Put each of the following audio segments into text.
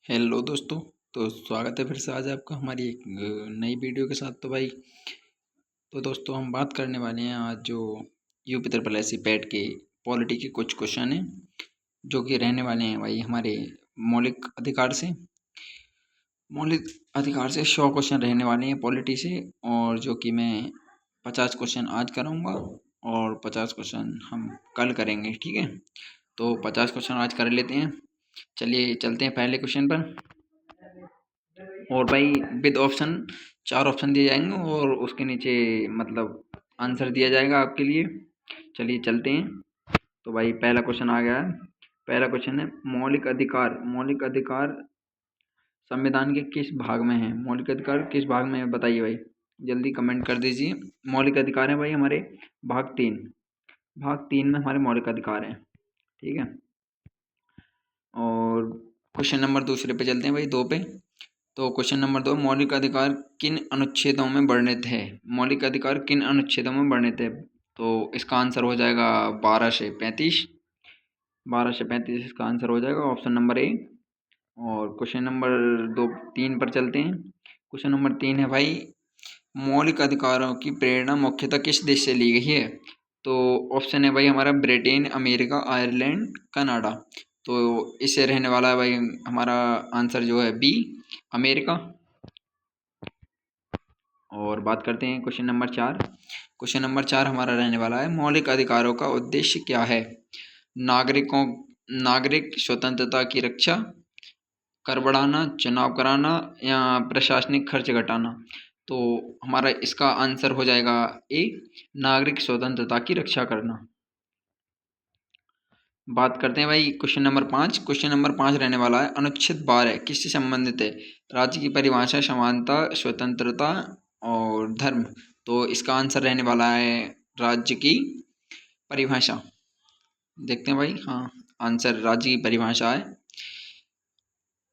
Hello दोस्तों। तो स्वागत है फिर से आज आपका हमारी एक नई वीडियो के साथ। तो भाई तो दोस्तों हम बात करने वाले हैं आज जो UP triple S C PET के पॉलिटी के कुछ क्वेश्चन हैं जो कि रहने वाले हैं भाई हमारे मौलिक अधिकार से। मौलिक अधिकार से 100 क्वेश्चन रहने वाले हैं पॉलिटी से, और जो कि मैं 50 क्वेश्चन आज कराऊंगा और 50 क्वेश्चन हम कल करेंगे, ठीक है। तो 50 क्वेश्चन आज कर लेते हैं। चलिए चलते हैं पहले क्वेश्चन पर। और भाई विद ऑप्शन 4 ऑप्शन दिए जाएंगे और उसके नीचे मतलब आंसर दिया जाएगा आपके लिए। चलिए चलते हैं। तो भाई पहला क्वेश्चन आ गया है। पहला क्वेश्चन है मौलिक अधिकार संविधान के किस भाग में है? मौलिक अधिकार किस भाग में है बताइए भाई, जल्दी कमेंट कर दीजिए। मौलिक अधिकार है भाई हमारे भाग 3 में हमारे मौलिक अधिकार हैं, ठीक है। और क्वेश्चन नंबर दूसरे पे चलते हैं भाई, 2 पे। तो क्वेश्चन नंबर 2, मौलिक अधिकार किन अनुच्छेदों में वर्णित है? मौलिक अधिकार किन अनुच्छेदों में वर्णित है? तो इसका आंसर हो जाएगा 12 से 35। 12 से 35 इसका आंसर हो जाएगा, ऑप्शन नंबर ए। और क्वेश्चन नंबर 3 पर चलते हैं। क्वेश्चन नंबर 3 है भाई, मौलिक अधिकारों की प्रेरणा मुख्यतः किस देश से ली गई है? तो ऑप्शन है भाई हमारा ब्रिटेन, अमेरिका, आयरलैंड, कनाडा। तो इससे रहने वाला है भाई हमारा आंसर जो है बी, अमेरिका। और बात करते हैं क्वेश्चन नंबर 4। क्वेश्चन नंबर 4 हमारा रहने वाला है, मौलिक अधिकारों का उद्देश्य क्या है? नागरिक स्वतंत्रता की रक्षा, कर बढ़ाना, चुनाव कराना, या प्रशासनिक खर्च घटाना। तो हमारा इसका आंसर हो जाएगा ए, नागरिक स्वतंत्रता की रक्षा करना। बात करते हैं भाई क्वेश्चन नंबर 5। क्वेश्चन नंबर 5 रहने वाला है, अनुच्छेद 12 किससे संबंधित है? राज्य की परिभाषा, समानता, स्वतंत्रता और धर्म। तो इसका आंसर रहने वाला है राज्य की परिभाषा। देखते हैं भाई, हाँ आंसर राज्य की परिभाषा है।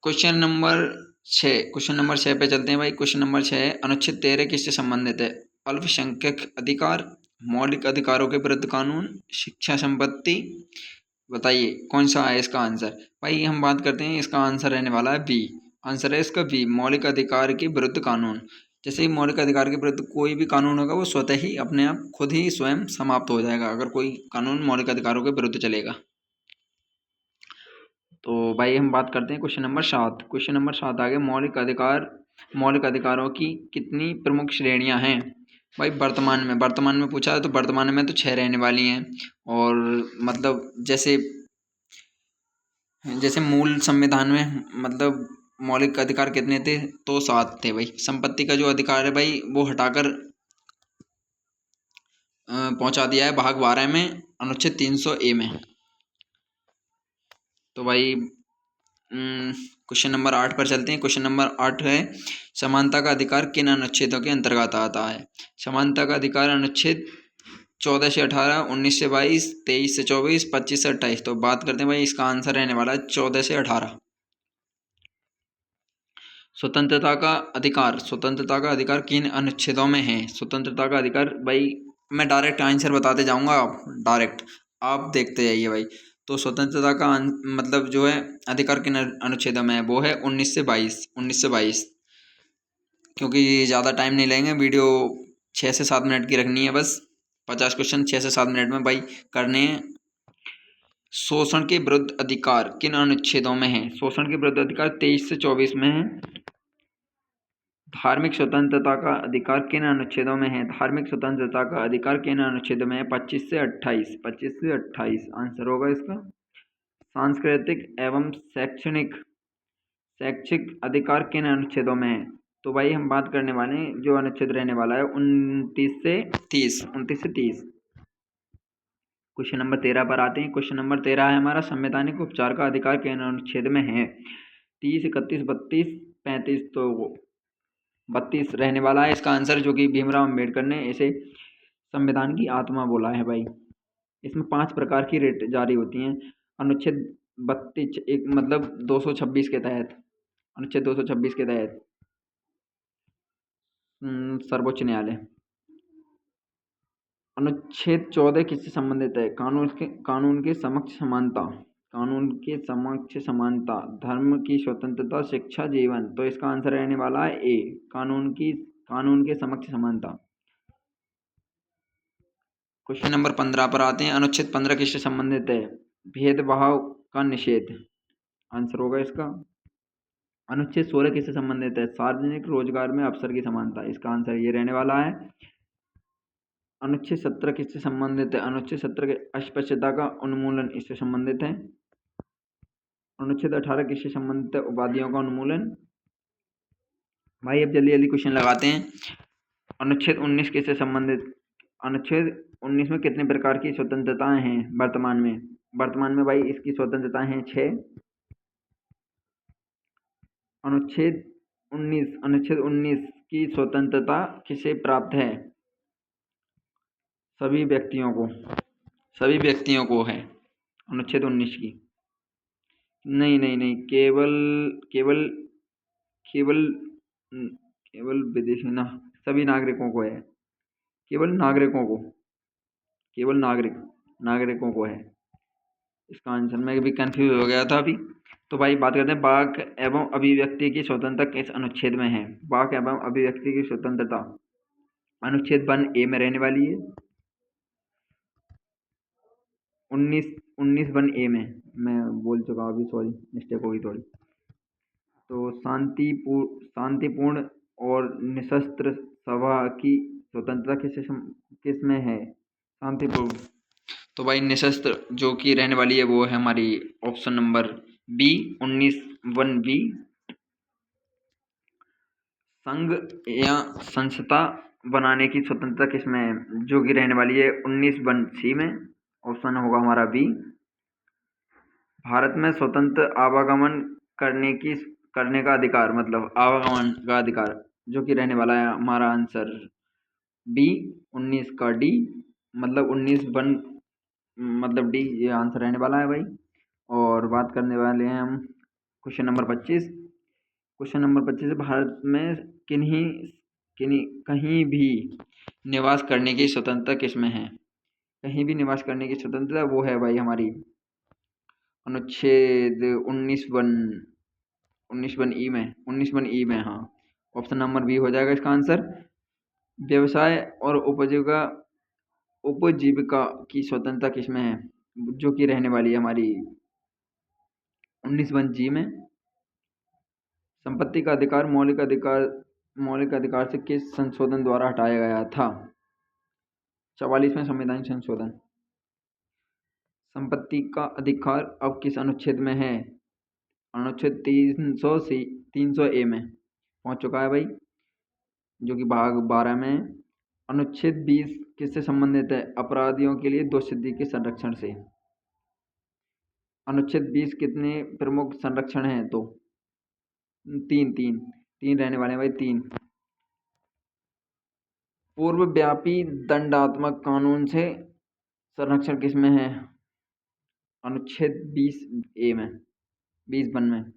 क्वेश्चन नंबर 6 पे चलते हैं भाई। क्वेश्चन नंबर 6, अनुच्छेद 13 किससे संबंधित है? अल्पसंख्यक अधिकार, मौलिक अधिकारों के विरुद्ध कानून, शिक्षा संपत्ति। बताइए कौन सा है इसका आंसर? भाई हम बात करते हैं, इसका आंसर रहने वाला है बी। आंसर है इसका बी, मौलिक अधिकार के विरुद्ध कानून। जैसे ही मौलिक अधिकार के विरुद्ध कोई भी कानून होगा वो स्वतः ही अपने आप खुद ही स्वयं समाप्त हो जाएगा अगर कोई कानून मौलिक अधिकारों के विरुद्ध चलेगा। तो भाई हम बात करते हैं क्वेश्चन नंबर 7। क्वेश्चन नंबर 7 आ गया, मौलिक अधिकारों की कितनी प्रमुख श्रेणियां हैं? भाई वर्तमान में पूछा है तो वर्तमान में तो 6 रहने वाली हैं। और मतलब जैसे जैसे मूल संविधान में मतलब मौलिक अधिकार कितने थे? तो 7 थे भाई। संपत्ति का जो अधिकार है भाई वो हटाकर पहुंचा दिया है भाग 12 में, अनुच्छेद 300 ए में। तो भाई क्वेश्चन नंबर 8 पर चलते हैं। क्वेश्चन नंबर 8 है, समानता का अधिकार किन अनुच्छेदों के अंतर्गत आता है? समानता का अधिकार अनुच्छेद 14 से 18, 19 से 22, 23 से 24, 25 से 28। तो बात करते हैं भाई, इसका आंसर रहने वाला है 14 से 18। स्वतंत्रता का अधिकार किन अनुच्छेदों में है? स्वतंत्रता का अधिकार भाई मैं डायरेक्ट आंसर बताते जाऊंगा, आप डायरेक्ट आप देखते जाइए भाई। तो स्वतंत्रता का मतलब जो है अधिकार किन अनुच्छेदों में है, वो है 19 से 22। क्योंकि ज़्यादा टाइम नहीं लेंगे, वीडियो 6 से 7 मिनट की रखनी है बस। 50 क्वेश्चन 6 से 7 मिनट में भाई करने हैं। शोषण के विरुद्ध अधिकार किन अनुच्छेदों में है? शोषण के विरुद्ध अधिकार 23 से 24 में है। धार्मिक स्वतंत्रता का अधिकार किन अनुच्छेदों में है? धार्मिक स्वतंत्रता का अधिकार किन अनुच्छेदों में है? 25 से 28। 25 से 28 आंसर होगा इसका। सांस्कृतिक एवं शैक्षिक अधिकार किन अनुच्छेदों में है? तो भाई हम बात करने वाले हैं, जो अनुच्छेद रहने वाला है 29 से 30। क्वेश्चन नंबर 13 पर आते हैं। क्वेश्चन नंबर 13 है हमारा, संवैधानिक उपचार का अधिकार किन अनुच्छेद में है? 30, 31, 32, 35। तो 32 रहने वाला है इसका आंसर, जो कि भीमराव अम्बेडकर ने इसे संविधान की आत्मा बोला है भाई। इसमें 5 प्रकार की रेट जारी होती हैं अनुच्छेद 32 एक मतलब 226 के तहत, अनुच्छेद 226 के तहत। सर्वोच्च न्यायालय। अनुच्छेद 14 किससे संबंधित है? कानून के समक्ष समानता। कानून के समक्ष समानता, धर्म की स्वतंत्रता, शिक्षा, जीवन। तो इसका आंसर रहने वाला है ए, कानून के समक्ष समानता। क्वेश्चन नंबर 15 पर आते हैं। अनुच्छेद 15 किससे संबंधित है? भेदभाव का निषेध, आंसर होगा इसका। अनुच्छेद 16 किससे संबंधित है? सार्वजनिक रोजगार में अवसर की समानता, इसका आंसर ये रहने वाला है। अनुच्छेद 17 किससे संबंधित है? अनुच्छेद 17 के अस्पृश्यता का उन्मूलन, इससे संबंधित है। अनुच्छेद 18 किससे संबंधित है? उपाधियों का उन्मूलन। भाई अब जल्दी जल्दी क्वेश्चन लगाते हैं। अनुच्छेद 19 किससे संबंधित? अनुच्छेद 19 में कितने प्रकार की स्वतंत्रताएं हैं वर्तमान में? वर्तमान में भाई इसकी स्वतंत्रताएं हैं 6। अनुच्छेद 19 की स्वतंत्रता किसे प्राप्त है? सभी व्यक्तियों को है अनुच्छेद 19 की। नहीं, केवल विदेशी ना, सभी नागरिकों को है। केवल नागरिकों को है इसका आंसर। मैं भी कंफ्यूज हो गया था अभी। तो भाई बात करते हैं, वाक एवं अभिव्यक्ति की स्वतंत्रता किस अनुच्छेद में है? वाक एवं अभिव्यक्ति की स्वतंत्रता अनुच्छेद 1 में रहने वाली है। 19 में मैं बोल चुका हूँ अभी, सॉरी मिस्टेक होगी थोड़ी। तो शांतिपूर्ण और निशस्त्र सभा की स्वतंत्रता किस में है? शांतिपूर्ण। तो भाई निशस्त्र जो कि रहने वाली है वो है हमारी ऑप्शन नंबर बी, 19(1)(b). संघ या संस्था बनाने की स्वतंत्रता किस में है? जो कि रहने वाली है 19(1)(c) में। ऑप्शन होगा हमारा बी। भारत में स्वतंत्र आवागमन करने का अधिकार, मतलब आवागमन का अधिकार, जो कि रहने वाला है हमारा आंसर बी, 19 का डी, मतलब 19(1) मतलब डी, ये आंसर रहने वाला है भाई। और बात करने वाले हैं हम क्वेश्चन नंबर 25। क्वेश्चन नंबर 25 है, भारत में कहीं भी निवास करने की स्वतंत्रता किस में है? कहीं भी निवास करने की स्वतंत्रता वो है भाई हमारी अनुच्छेद 19(1)(e) में। हाँ, ऑप्शन नंबर बी हो जाएगा इसका आंसर। व्यवसाय और उपजीविका की स्वतंत्रता किस में है? जो कि रहने वाली है हमारी 19(1)(g) में। संपत्ति का अधिकार मौलिक अधिकार से किस संशोधन द्वारा हटाया गया था? 44वें संविधान संशोधन। संपत्ति का अधिकार अब किस अनुच्छेद में है? अनुच्छेद 300A में पहुंच चुका है भाई, जो कि भाग 12 में। अनुच्छेद 20 किससे संबंधित है? अपराधियों के लिए दोषसिद्धि के संरक्षण से। अनुच्छेद 20 कितने प्रमुख संरक्षण हैं? तो तीन रहने वाले हैं भाई, 3। पूर्वव्यापी दंडात्मक कानून से संरक्षण किस में है? अनुच्छेद 20(a) में, 20(1) में।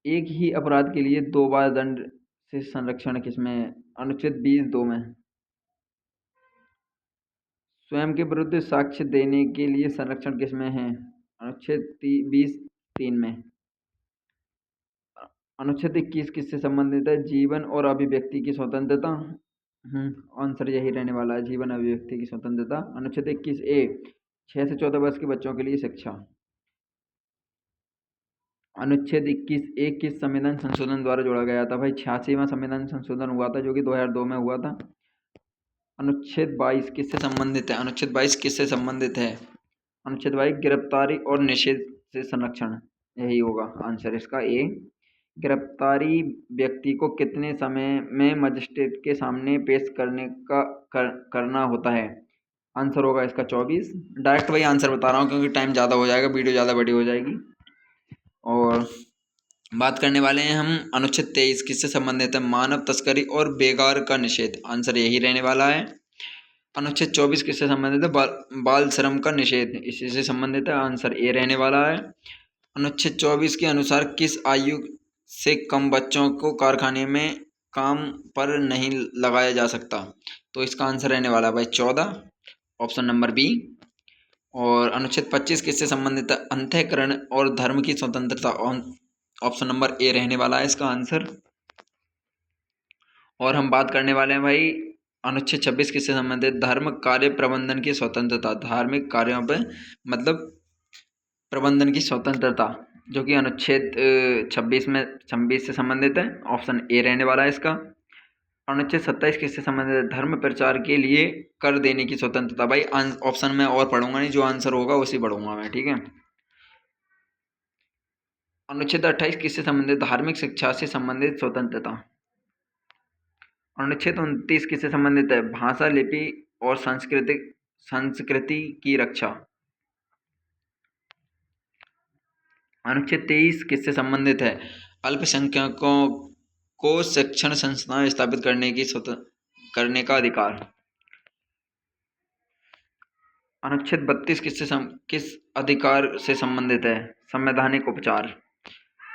एक ही अपराध के लिए 2 बार दंड से संरक्षण किस में है? अनुच्छेद 20(2) में। स्वयं के विरुद्ध साक्ष्य देने के लिए संरक्षण किस में है? अनुच्छेद 20(3) में। अनुच्छेद 21 किससे संबंधित है? जीवन और अभिव्यक्ति की स्वतंत्रता। आंसर यही रहने वाला है, जीवन अभिव्यक्ति की स्वतंत्रता। अनुच्छेद 21(a), 6 से 14 वर्ष के बच्चों के लिए शिक्षा। अनुच्छेद 21(a) किस संविधान संशोधन द्वारा जोड़ा गया था भाई? 86वां संविधान संशोधन हुआ था, जो कि 2002 में हुआ था। अनुच्छेद 22 किससे संबंधित है? अनुच्छेद 22 किससे संबंधित है? अनुच्छेद 22 गिरफ्तारी और निषेध से संरक्षण, यही होगा आंसर इसका ए। गिरफ्तारी व्यक्ति को कितने समय में मजिस्ट्रेट के सामने पेश करना होता है? आंसर होगा इसका 24। डायरेक्ट भाई आंसर बता रहा हूँ क्योंकि टाइम ज़्यादा हो जाएगा, वीडियो ज़्यादा बड़ी हो जाएगी। और बात करने वाले हैं हम अनुच्छेद 23 किससे संबंधित है? मानव तस्करी और बेगार का निषेध, आंसर यही रहने वाला है। अनुच्छेद 24 किससे संबंधित है? बाल श्रम का निषेध, इसी से संबंधित है, आंसर ए रहने वाला है। अनुच्छेद 24 के अनुसार किस आयु से कम बच्चों को कारखाने में काम पर नहीं लगाया जा सकता? तो इसका आंसर रहने वाला है भाई 14, ऑप्शन नंबर बी। और अनुच्छेद 25 किससे संबंधित है? अंतःकरण और धर्म की स्वतंत्रता। ऑप्शन नंबर ए रहने वाला है इसका आंसर। और हम बात करने वाले हैं भाई अनुच्छेद 26 किससे संबंधित? धर्म कार्य प्रबंधन की स्वतंत्रता। धार्मिक कार्यों पे मतलब प्रबंधन की स्वतंत्रता, जो कि अनुच्छेद 26 से संबंधित है। ऑप्शन ए रहने वाला है इसका। अनुच्छेद 27 किससे संबंधित है? धर्म प्रचार के लिए कर देने की स्वतंत्रता। भाई ऑप्शन में और पढ़ूंगा नहीं, जो आंसर होगा उसी पढ़ूंगा मैं, ठीक है। अनुच्छेद 28 किससे संबंधित? धार्मिक शिक्षा से संबंधित स्वतंत्रता। अनुच्छेद 29 किससे संबंधित है? भाषा, लिपि और संस्कृति की रक्षा। अनुच्छेद 23 किससे संबंधित है? अल्पसंख्यकों को शिक्षण संस्थान स्थापित करने का अधिकार। अनुच्छेद 32 किस अधिकार से संबंधित है? संवैधानिक उपचार।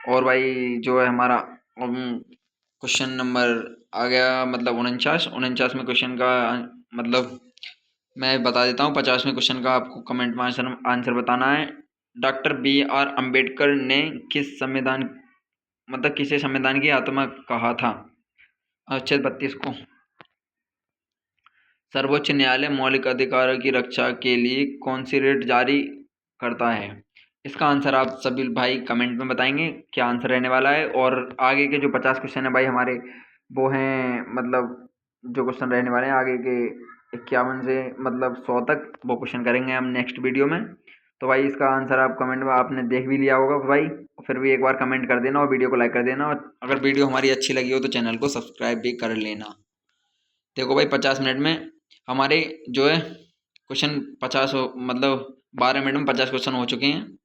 और भाई जो है हमारा क्वेश्चन नंबर आ गया मतलब 49वें क्वेश्चन का मतलब मैं बता देता हूँ। 50वें क्वेश्चन का आपको कमेंट में आंसर बताना है। Doctor B.R. अम्बेडकर ने किसे संविधान की आत्मा कहा था? अनुच्छेद 32 को। सर्वोच्च न्यायालय मौलिक अधिकारों की रक्षा के लिए कौन सी रिट जारी करता है? इसका आंसर आप सभी भाई कमेंट में बताएंगे क्या आंसर रहने वाला है। और आगे के जो 50 क्वेश्चन है भाई हमारे, वो हैं मतलब जो क्वेश्चन रहने वाले हैं आगे के 51 से मतलब 100 तक, वो क्वेश्चन करेंगे हम नेक्स्ट वीडियो में। तो भाई इसका आंसर आप कमेंट में आपने देख भी लिया होगा भाई, फिर भी एक बार कमेंट कर देना और वीडियो को लाइक कर देना। और अगर वीडियो हमारी अच्छी लगी हो तो चैनल को सब्सक्राइब भी कर लेना। देखो भाई 50 मिनट में हमारे जो है क्वेश्चन 50 मतलब 12 मिनट में 50 क्वेश्चन हो चुके हैं।